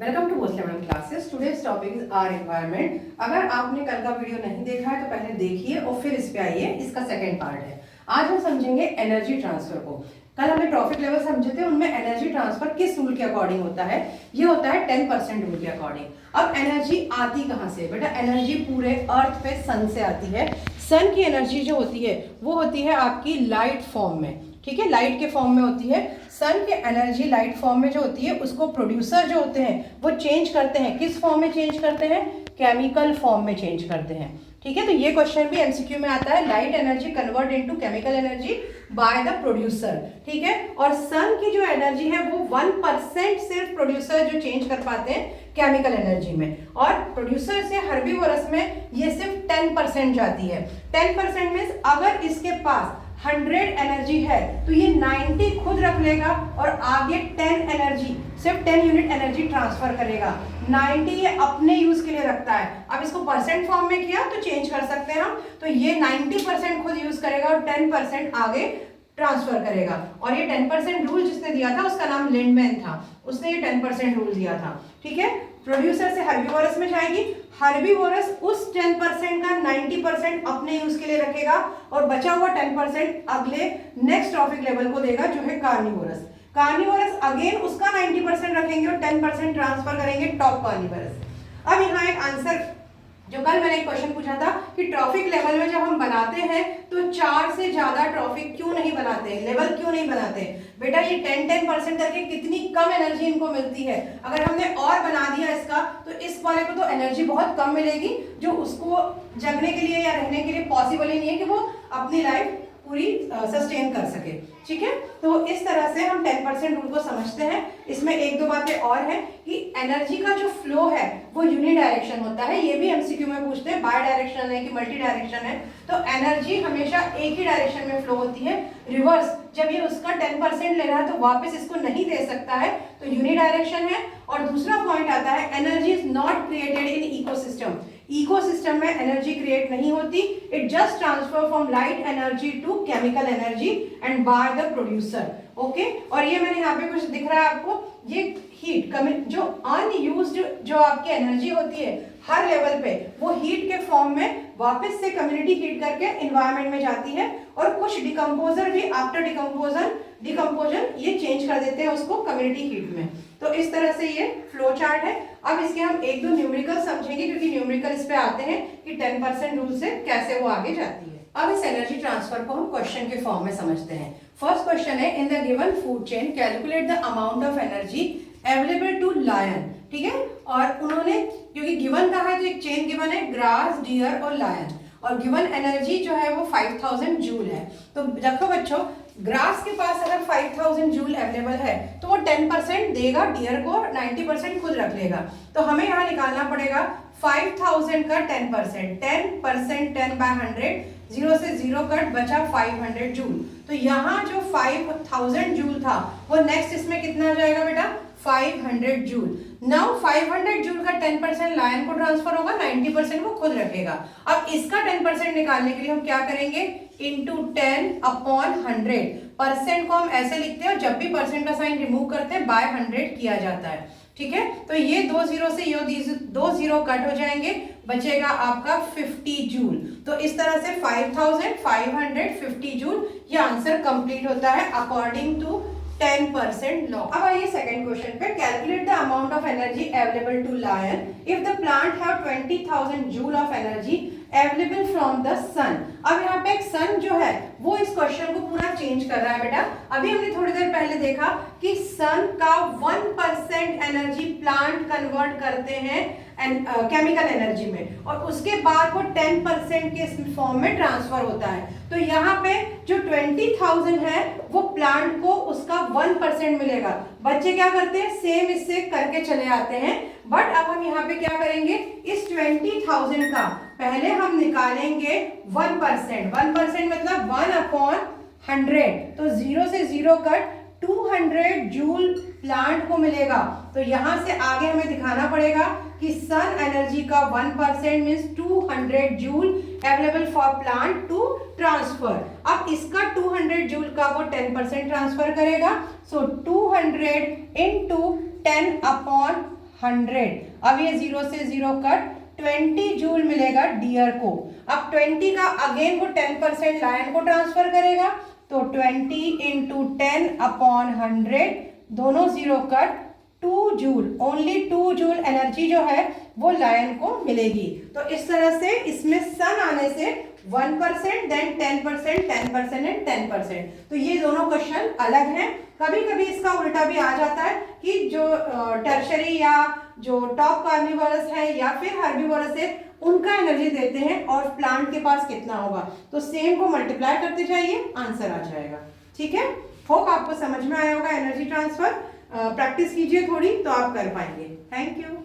Welcome to Bhosale madam classes. Today's topic is our environment. अगर आपने कल का वीडियो नहीं देखा है तो पहले देखिए और फिर इस पे आइए, इसका सेकंड पार्ट है। आज हम समझेंगे एनर्जी ट्रांसफर को। कल हमने ट्रॉफिक लेवल समझे थे, उनमें एनर्जी ट्रांसफर किस रूल के अकॉर्डिंग होता है? ये होता है 10% रूल के अकॉर्डिंग। अब एनर्जी आती कहाँ से? बेटा एनर्जी पूरे अर्थ पे सन से आती है। सन की एनर्जी जो होती है वो होती है आपकी लाइट फॉर्म में, ठीक है, लाइट के फॉर्म में होती है। सन की एनर्जी लाइट फॉर्म में जो होती है उसको प्रोड्यूसर जो होते हैं वो चेंज करते हैं। किस फॉर्म में चेंज करते हैं? केमिकल फॉर्म में चेंज करते हैं, ठीक है। तो ये क्वेश्चन भी एमसीक्यू में आता है, light energy convert into chemical energy by the producer, ठीक है। और सन की जो एनर्जी है वो 1% सिर्फ प्रोड्यूसर जो चेंज कर पाते हैं केमिकल एनर्जी में, और प्रोड्यूसर से हर्बीवोरस में ये सिर्फ 10% जाती है। 10% मीन्स अगर इसके पास 100 एनर्जी है तो ये 90 खुद रख लेगा और आगे 10 एनर्जी, सिर्फ 10 यूनिट एनर्जी ट्रांसफर करेगा। 90 ये अपने यूज के लिए रखता है। अब इसको परसेंट फॉर्म में किया तो चेंज कर सकते हैं हम, तो ये 90% खुद यूज करेगा और 10% आगे ट्रांसफर करेगा। और ये 10% रूल जिसने दिया था उसका नाम लिंडमैन था, उसने ये 10% रूल दिया था, ठीक है। प्रोड्यूसर से हर्बीवोरस में जाएगी, हर्बीवोरस उस 10% का 90% अपने यूज के लिए रखेगा और बचा हुआ 10% अगले नेक्स्ट ट्रॉफिक लेवल को देगा जो है कार्निवोरस। कार्निवोरस अगेन उसका 90% रखेंगे और 10% ट्रांसफर करेंगे टॉप कार्निवोरस। अब यहाँ एक आंसर जो कल मैंने एक क्वेश्चन पूछा था कि ट्रॉफिक लेवल में जब हम बनाते हैं तो 4 से ज्यादा ट्रॉफिक क्यों नहीं बनाते, लेवल क्यों नहीं बनाते? बेटा ये 10% करके कितनी कम एनर्जी इनको मिलती है। अगर हमने और बना दिया इसका तो इस वाले को तो एनर्जी बहुत कम मिलेगी, जो उसको जगने के लिए या रहने के लिए पॉसिबल ही नहीं है कि वो अपनी लाइफ पूरी सस्टेन कर सके, ठीक है। तो इस तरह से हम 10% रूल को समझते हैं। इसमें एक दो बातें और हैं कि एनर्जी का जो फ्लो है वो यूनि डायरेक्शन होता है। ये भी एमसीक्यू में पूछते हैं, बाय डायरेक्शन है कि मल्टी डायरेक्शन है। तो एनर्जी हमेशा एक ही डायरेक्शन में फ्लो होती है। रिवर्स जब ये उसका 10% ले रहा है तो वापस इसको नहीं दे सकता है, तो यूनि डायरेक्शन है। और दूसरा पॉइंट आता है energy is not created in ecosystem. Ecosystem में एनर्जी क्रिएट नहीं होती, it just transfer from light energy to chemical energy and by the producer, okay. और ये मैंने यहाँ पे कुछ दिख रहा है आपको, ये हीट जो अनयूज्ड जो आपकी एनर्जी होती है हर लेवल पे, वो हीट के फॉर्म में वापस से कम्युनिटी हीट करके एनवायरनमेंट में जाती है। और कुछ डिकम्पोजर भी आफ्टर डिकम्पोजन ये चेंज कर देते हैं उसको कम्युनिटी हीट में। तो इस तरह से ये फ्लो चार्ट है। अब इसके हम एक दो न्यूमेरिकल समझेंगे क्योंकि न्यूमेरिकल इस पे आते हैं कि 10% रूल से कैसे वो आगे जाती है। अब इस एनर्जी ट्रांसफर को हम क्वेश्चन के फॉर्म में समझते हैं। फर्स्ट क्वेश्चन है, in the given food chain calculate the amount of energy available to lion, ठीक है। और उन्होंने क्योंकि गिवन कहा है तो एक चेन गिवन है, ग्रास, डियर और लायन, और गिवन एनर्जी जो है वो 5000 जूल है। तो देखो बच्चों, ग्रास के पास अगर 5000 जूल अवेलेबल है तो वो 10% देगा डियर को, 90% खुद रख लेगा। तो हमें यहाँ निकालना पड़ेगा 5000 का 10%, 10% 10 बाय 100, 0 से 0 कट, बचा 500 जूल। तो यहाँ जो 5000 जूल था वो नेक्स्ट इसमें कितना आ जाएगा बेटा? 500 जूल। नाउ 500 जूल का 10% लायन को ट्रांसफर होगा, 90% वो खुद रखेगा। अब इसका 10% निकालने के लिए हम क्या करेंगे? Into 10 upon 100। परसेंट को हम ऐसे लिखते हैं और जब भी परसेंट का साइन रिमूव करते हैं बाय 100 किया जाता है, ठीक है। तो ये 2 0 से ये 2 0 कट हो जाएंगे, बचेगा आपका 50 जूल। तो इस तरह से 5550 जूल ये आंसर कंप्लीट होता है अकॉर्डिंग टू 10% लॉ। अब आइए सेकंड क्वेश्चन पे, calculate the amount of energy available to lion if the plant have 20000 joule of energy available from the sun. अब यहाँ पे एक सन जो है वो इस क्वेश्चन को पूरा चेंज कर रहा है बेटा। अभी हमने थोड़ी देर पहले देखा कि सन का 1% एनर्जी प्लांट कन्वर्ट करते हैं केमिकल एनर्जी में, और उसके बाद वो 10% के फॉर्म में ट्रांसफर होता है। तो यहाँ पे जो 20000 है वो प्लांट को उसका 1% मिलेगा। बच्चे क्या करते हैं? सेम इससे करके चले आते हैं। बट अब हम यहाँ पे क्या करेंगे? इस 20000 का पहले हम निकालेंगे 1%। 1% मतलब 1/100, तो 0 से 0 कट, 200 जूल प्लांट को मिलेगा। तो यहाँ से आगे हमें दिखाना पड़ेगा कि सन एनर्जी का 1% means 200 joule available for plant to transfer. अब इसका 200 जूल का वो 10% ट्रांसफर करेगा। So 200 into 10 upon 100। अब ये 0 से 0 कट, 20 जूल मिलेगा डियर को। अब 20 का अगेन वो 10% लायन को ट्रांसफर करेगा, तो 20 इंटू 10 अपॉन 100, दोनों 0 cut, 2 joule, only 2 joule energy जो है वो लायन को मिलेगी। तो इस तरह से इसमें सन आने से 1%, देन 10%, 10% एंड 10%। तो ये दोनों क्वेश्चन अलग हैं। कभी कभी इसका उल्टा भी आ जाता है कि जो टर्शरी या जो टॉप कार्निवोरस है या फिर हर्बीवोरस है उनका एनर्जी देते हैं और प्लांट के पास कितना होगा, तो सेम को मल्टीप्लाई करते जाइए, आंसर आ जाएगा। ठीक है, होप आपको समझ में आया होगा एनर्जी ट्रांसफर। प्रैक्टिस कीजिए थोड़ी तो आप कर पाएंगे। Thank you.